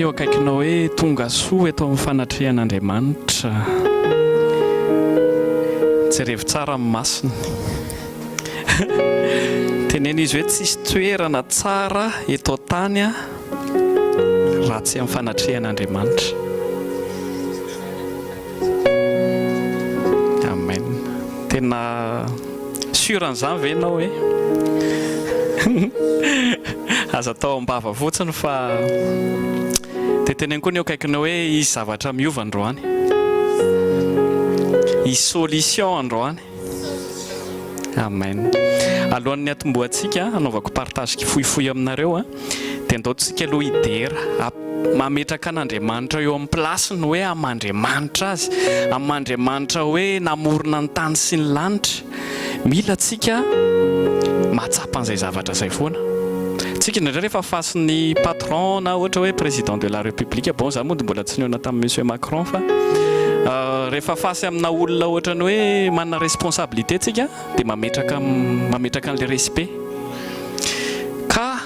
eo akaikinao hoe tonga soa eto amin'ny fanatrehan'Andriamanitra. Jerevy tsara amin'ny masiny. Tenena izy hoe tsisy toerana tsara eto tany raha tsy amin'ny fanatrehan'Andriamanitra. Amen. Tena suran'izany ve ianao hoe aza atao ambava fotsiny fa dia teneny koa ny eo akaikinao hoe isy zavatra miova androany, isy solution androany. Amen. Alohan'ny atomboantsika anaovako partage fohifohy aminareo dia andaotsika aloha idera mametraka an'Andriamanitra eo amin'ny plasiny hoe amandriamanitra azy, amandriamanitra hoe namorona ny tany sy ny lanitra. Mila tsika mahatsapa an'izay zavatra izay foana. Tsika indrindra rehefa fasin'ny patron na ohatra hoe président de la république, bon za moa dia mbola tsy niona tamin'ny monsieur Macron fa rehefa fasy amina olona ohatra ny hoe manana responsabilité tsika dia mametraka an'ilay respect. Ka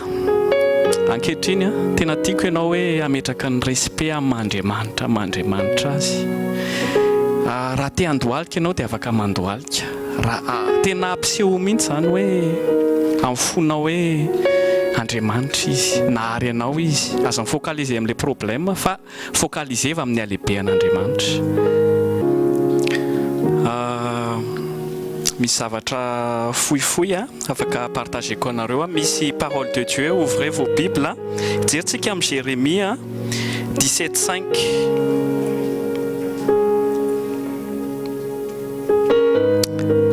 ankehitriny tena tiako ianao hoe ametraka ny respect amandriamanitra, amandriamanitra azy. Raha te handohalika ianao dia afaka mandohalika. Raha tena ampiseho mihitsy izany hoe amin'ny fonao hoe Andriamanitra izy, nahary anao izy. Aza mifocaliser amin'ilay problème fa focaliser va amin'ny halebehan'Andriamanitra. Misy zavatra fohifohy afaka partageko anareo. Misy parole de Dieu, ouvrez vos Bibles. Jerentsika amin'ny Jérémie 17:5.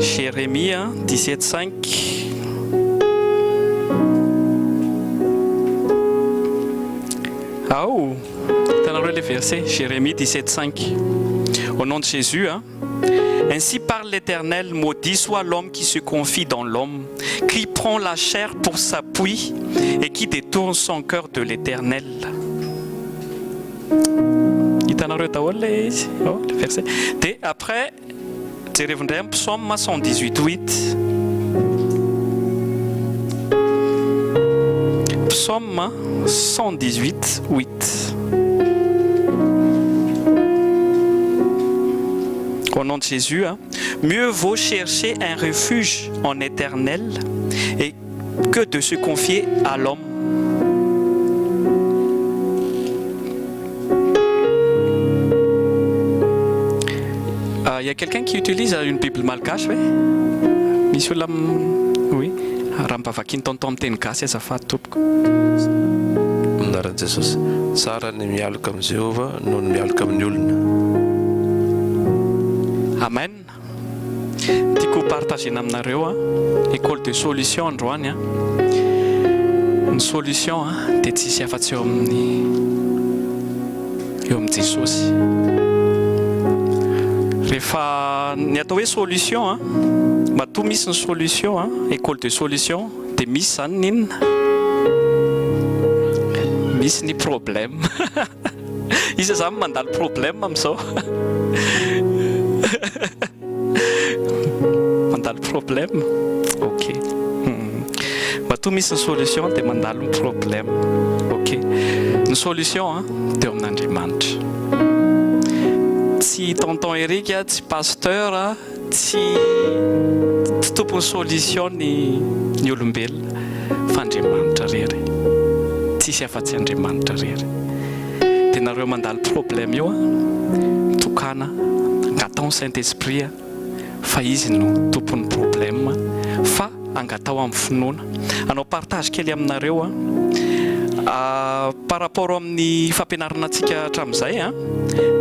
Jérémie 17:5. Oh, t'as les versets, Jérémie 17:5. Au nom de Jésus, ainsi parle l'Éternel, maudit soit l'homme qui se confie dans l'homme, qui prend la chair pour s'appui et qui détourne son cœur de l'Éternel. Il t'en a retrouvé le verset. Et après, tu reviendras psaume 118:8. Psaume 118:8. Au nom de Jésus, mieux vaut chercher un refuge en éternel et que de se confier à l'homme. Il y a quelqu'un qui utilise une Bible malgache, oui? Monsieur Lam, oui. Rampavakin tonton teny gasy azafady tompoko. Naran'i Jesosy, tsara ny mialoka amin'ny Jehova noho ny mialoka amin'ny olona. Amen. Tiako partagena aminareo école de solution androany. Ny solution dia tsisy afa-tsy eo amin'ny Jesosy. Rehefa ny atao hoe solution matoa misy ny solution école de solution dia misy zany ninona, misy ny problème. Isa zany mandalo problème amin'izao. Mandalo problème, ok. Matoa misy ny solution dia mandalo ny problème, ok. Ny solution dia amin'Andriamanitra. Tsy tonton Eric, tsy pasteur, tsy tompony solution ny olombelona fa Andriamanitra rery. Tsisy afa-tsy Andriamanitra rery. Dia nareo mandalo problème io tokana angatao Saint-Esprit fa izy no tompon'ny problème fa angatao amin'ny finoana. Anao partage kely aminareo par rapport amin'ny fampianarana antsika hatramin'izay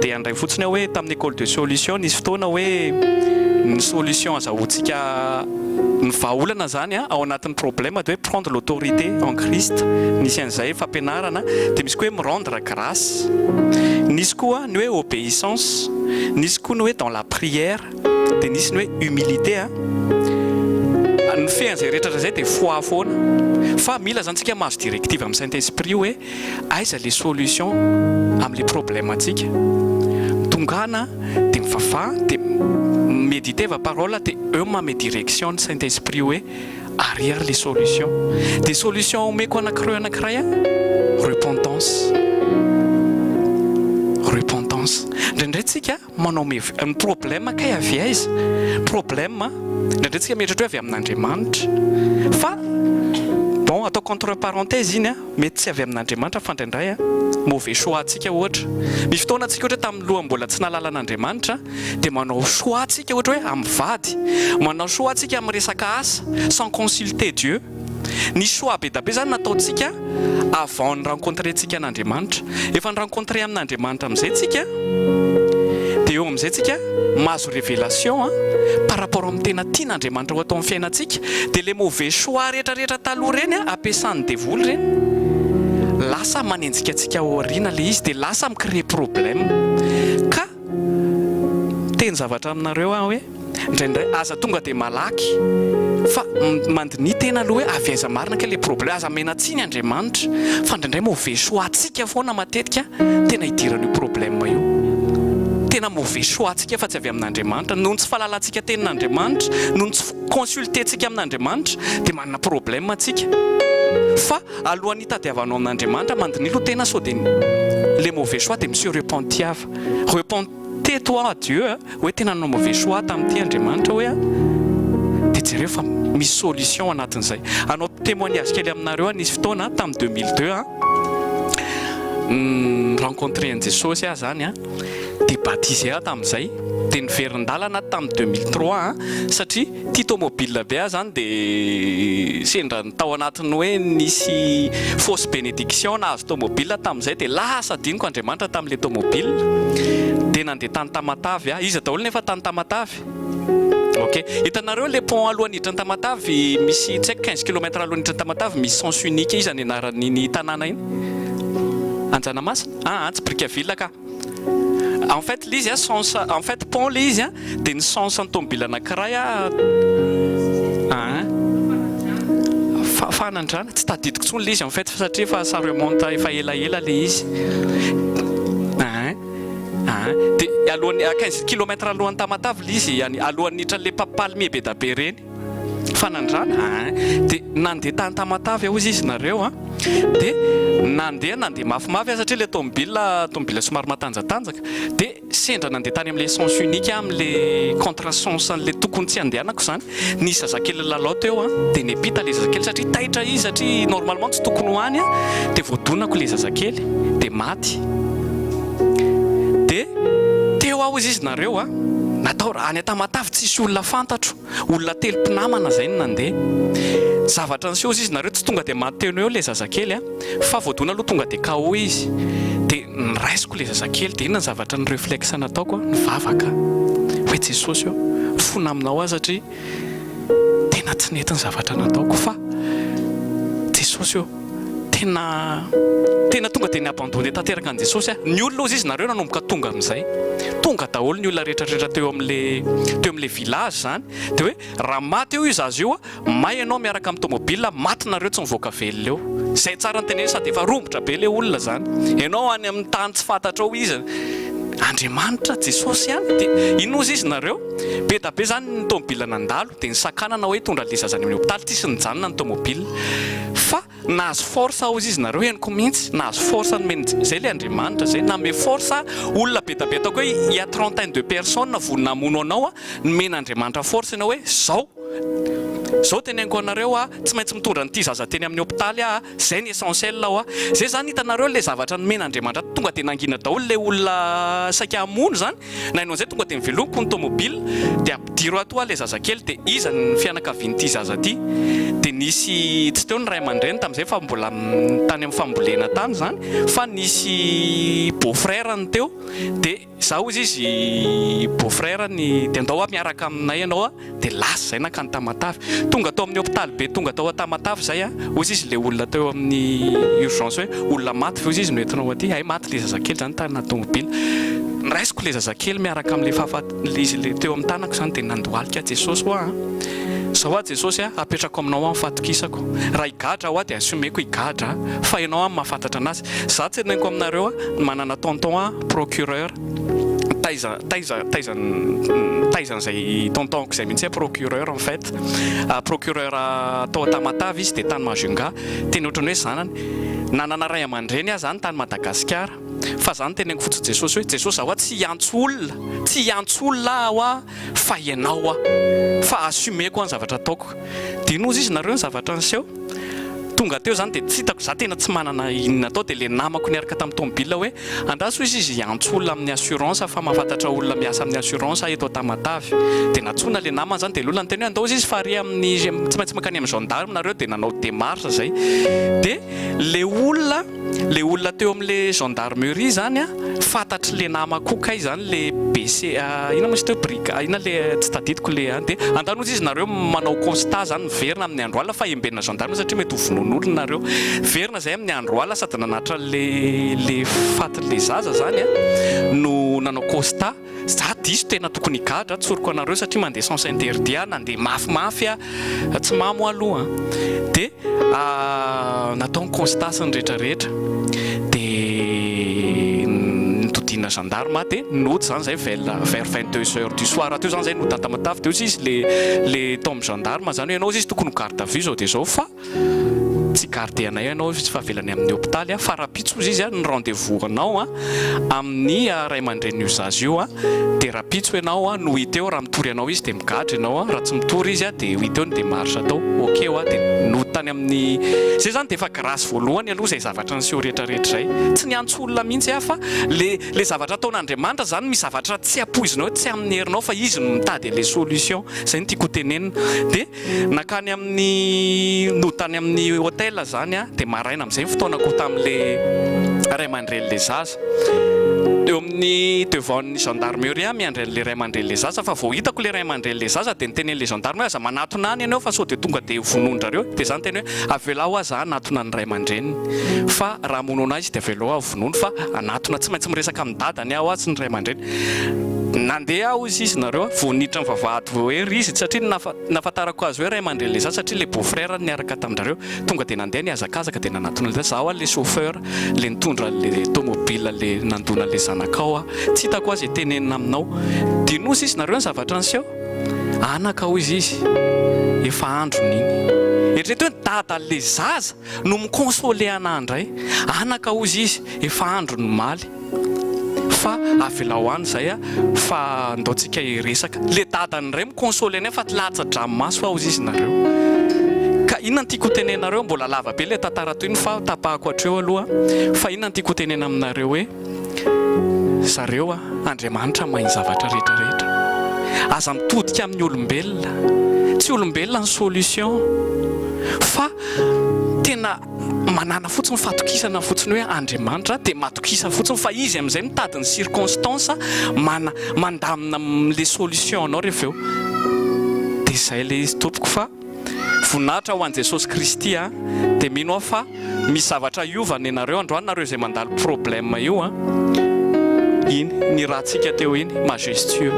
dia andray fotsiny hoe tamin'ny école de solution nisy fotoana hoe ny solution azahoantsika ny vahaolana zany ao anatin'ny problème dia hoe prendre l'autorité en Christ. Nisy an'izay fampianarana. Dia misy koa hoe me rendre grâce, nisy koa ny hoe obéissance, nisy koa ny hoe dans la prière, dia nisy ny hoe humilité. Ny fean'izay rehetra zay dia foi foana. Fa mila zany tsika mahazo directive amin'ny Saint-Esprit hoe aiza les solutions amin'ilay problème antsika. Tongana dia mivafa dia méditer va parole dia eo mamy direction ny Saint-Esprit hoe arrière les solutions. Des solutions omeko anankiray repentance, Indraindray tsika manao ny problème kay avy aiza problème indraindray tsika mieritratra hoe avy amin'Andriamanitra fa bon ataoko entre parenthèse iny mety tsy avy amin'Andriamanitra fa indraindray mauvais choix tsika ohatra misy fotoana tsika ohatra tamin'ny loha mbola tsy nalala an'Andriamanitra dia manao choix tsika ohatra hoe amin'ny vady manao choix tsika amin'ny resaka asa sans consulter Dieu ny choix be da be zany nataontsika avant ny rencontrer tsika an'Andriamanitra efa ny rencontrer amin'Andriamanitra amin'izay tsika dia eo amin'izay tsika mahazo révélation par rapport amin'ny tena tian'Andriamanitra ho atao amin'ny fiainantsika dia le mauvais choix rehetrarehetra taloha reny ampiasan'ny devoly reny lasa manenjika antsika aoriana le izy dia lasa micrée problème ka teny zavatra aminareo hoe indraindray aza tonga dia malaky fa mandini tena aloha hoe avy aiza marina ka le problème aza menatsiny Andriamanitra fa indraindray mauvais choix atsika foana matetika tena hidiran'io problème io tena mauvais choix atsika fa tsy avy amin'Andriamanitra noho tsy fahalalantsika tenin'Andriamanitra noho tsy consulter tsika amin'Andriamanitra dia manana problème atsika fa alohan'ny hitadiavanao amin'Andriamanitra mandini aloha tena sao dia le mauvais choix dia monsieur repentiava repentez-toi à Dieu hoe tena nanao mauvais choix tamin'ity Andriamanitra hoe dia jereo fa misy solution anatin'izay anao témoignage kely aminareo nisy fotoana tamin'ny 2002 rencontré an'i Jesosy zany dia baptisé tamin'izay dia niverin-dalana tamin'ny 2003 satria tia tomobile be zany dia sendra tao anatiny hoe nisy fausse bénédiction nahazo tomobile tamin'izay dia lasa diniko Andriamanitra tamin'ilay tomobile dia nandeha tany Tamatavy izy daholo nefa tany Tamatavy ok hitanareo le pont alohan'ny hidran'ny Tamatavy misy tsy haiko 15 km alohan'ny hidran'ny Tamatavy misy sens unique izy any anaran'iny tanàna iny Anjanamasina tsy Brickaville ka en fait l'izy sens en fait pont le izy dia ny sens ny tomobile anankiray fanandrana tsy tadidiko tsony le izy en fait satria fa ça remonte efa elaela le izy dia alohan'ny 15 km alohan'ny Tamatavy le izy alohan'ny hidran'le palmier be da be reny fanandrana dia nandeha tany Tamatavy izy nareo dia nandeha mafimafy satria le tomobile somary matanjatanjaka dia sendra nandeha tany amin'ilay sens unique amin'ilay contresens an'ilay tokony tsy andehanako zany nisy zazakely lalao teo dia nepita le zazakely satria taitra izy satria normalement tsy tokony hoany dia voadonako le zazakely dia maty dia teo aho izy nareo natao any Tamatavy tsisy olona fantatro olona telo mpinamana zay no nandeha zavatra niseho izy nareo tsy tonga dia maty teo eo le zazakely fa voadona aloha tonga dia KO izy dia niraisiko le zazakely dia inona ny zavatra ny réflexe nataoko nivavaka hoe Jesosy fona aminao satria tena tsy nety ny zavatra nataoko fa Jesosy tena tonga dia niabandone tanteraka an' Jesosy ny olona ozy izy nareo nanomboka tonga amin'izay tonga daholo ny olona rehetrarehetra teo amin'le village zany dia hoe raha maty eo izy azy io may ianao miaraka amin'ny tomobile maty nareo tsy mivoaka velona eo zay tsara ny teneny sady efa rombotra be le olona zany ianao any amin'ny tany tsy fantatra ao izy Andriamanitra Jesosy dia ino izy nareo be da be zany ny tomobile nandalo dia nisakanana hoe tondra le zazany amin'ny hôpitaly tsisy nijanona ny tomobile fa nahazo force ao izy nareo henoko mihitsy nahazo force nomeny zay le Andriamanitra zay name force olona be da be ataoko hoe il y a 32 personnes vonina hamono anao nomen'Andriamanitra force ianao hoe zao teneniko anareo tsy maintsy mitondra nyity zaza teny amin'ny hôpitaly zay ny essentiel zay zany hitanareo le zavatra nomen'Andriamanitra tonga dia nangina daholo le olona saika hamono zany na ianao zay tonga dia mivelomiko ny tomobile dia ampidiro ato le zazakely dia iza ny fianakavian'ity zaza ty dia nisy tsy teo ny ray aman-dreny tamin'izay fa mbola tany amin'ny fambolena tany zany fa nisy beau-frère ny teo dia zaho izy beau-frère dia andao miaraka aminay ianao dia lasa zay nakany Tamatavy tonga tao amin'ny hôpitaly be tonga tao Tamatavy zay ozy izy le olona teo amin'ny urgence hoe olona maty fe ozy izy noentinao aty maty le zazakely zany tana tomobile niraisiko le zazakely miaraka amin'le izy le teo amin'ny tanako zany dia nandohalika Jesosy zao Jesosy apetrako aminao fatokisako raha higadra dia assumeko higadra fa ianao mahafantatra anazy za tsy neniko aminareo manana tonton procureur taizan'izay tontonko izay mihitsy procureur en fait procureur tao Tamatavy izy dia tany Majunga teny ohatrany hoe zanany nanana ray aman-dreny zany tany Madagasikara fa zany teneniko fotsiny Jesosy hoe Jesosy aho tsy hiantso olona aho fa ianao fa assumeko ny zavatra ataoko dia nozy izy nareo ny zavatra niseho tonga teo zany dia tsy hitako za tena tsy manana inona atao dia le namako niaraka tamin'ny tomobile hoe andraso izy hiantso olona amin'ny assurance fa mahafantatra olona miasa amin'ny assurance eto Tamatavy dia natsona le namany zany dia le olona ny teny hoe andao izy fary amin'ny tsy maintsy makany amin'ny gendarme nareo dia nanao démarche zay dia le olona teo amin'le gendarmerie zany fantatry le namako kay zany le BC ina moa izy teo briga ina le tsy tadidiko le dia andanozy izy nareo manao constat zany miverina amin'ny andro alina fa embena gendarme satria mety ho vonoan'olona nareo verina zay amin'ny andro alina sady nanatra le faty le zaza zany no nanao constat za diso tena tokony gadra tsoriko anareo satria mandeha sens interdit nandeha mafimafy tsy mamo aloha dia natao ny constat sy ny rehetrarehetra dia nitodina gendarme dia nody zany zay vers 22h du soir teo zany zay no Tamatavy teo izy le tombe gendarme zany hoe ianao izy tokony garde à vue zao dia zao fa tsy garde anay ianao izy fa velany amin'ny hôpitaly fa rapitso izy ny rendez-vous anao amin'ny ray aman-dreny usage io dia rapitso ianao no hita eo raha mitory anao izy dia migadra ianao raha tsy mitory izy dia hita eo ny démarche atao ok dia nody tany amin'ny zay zany dia efa grâce voalohany aloha zay zavatra niseho rehetrarehetra zay tsy niantso olona mihitsy fa le zavatra ataon'Andriamanitra zany misy zavatra tsy ampoizinao tsy amin'ny herinao fa izy no mitady les solutions zay no tiako tenenina dia nakany amin'ny nody tany amin'ny hôtel zany dia maraina amin'izay fotoanako tamin'le ray aman-dreny le zaza eo amin'ny devant-ny gendarmerie miandray le ray aman-dreny le zaza fa vao hitako le ray aman-dreny le zaza dia nitenen'le gendarme aza manatona any ianao fa sao dia tonga dia vonondrareo dia zany teny hoe avelao aho za anatona ny ray aman-dreny fa raha mono anazy izy dia avelao aho vonono fa anatona tsy maintsy miresaka amin'ny dadany aho tsy ny ray aman-dreny nandeha aho izy nareo voanitra ny vavahady hoe rizity satria nafatarako azy hoe ray aman-dreny le zaza satria le beau-frère niaraka tamindrareo tonga dia nandeha niazakazaka dia nanatona le zaho le chauffeur le nitondra le tomobile le nandona le zanakao tsy hitako azy tenenina aminao dia nosy izy nareo ny zavatra niseho anakao izy efa andron'iny eritreto hoe dada le zaza no mikonsole anandray anakao izy efa andro ny maly fa avelao any zay fa ndaontsika hiresaka le dadany ray mikonsole anay fa latsa-dranomaso fa izy nareo ka inona tiako tenenareo mbola lava be le tantara toy ny fa tapahako hatreo aloha fa inona tiako tenena aminareo hoe zareo Andriamanitra mahay zavatra rehetrarehetra aza mitodika amin'ny olombelona tsy olombelona ny solution fa tena manana fotsiny fatokisana fotsiny hoe Andriamanitra dia matokisa fotsiny fa izy amin'izay mitady ny circonstance mandamina le solution anao rehefa eo dia izay le izy tompoko fa voninahitra ho an'i Jesosy Kristy dia mino aho fa misy zavatra iovana ianareo androany nareo izay mandalo problème io iny ny rahantsika teo iny majestueux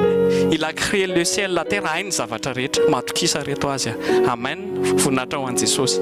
il a créé le ciel la terre hainy zavatra rehetra matokisa reto azy amen voninahitra ho an'i Jesosy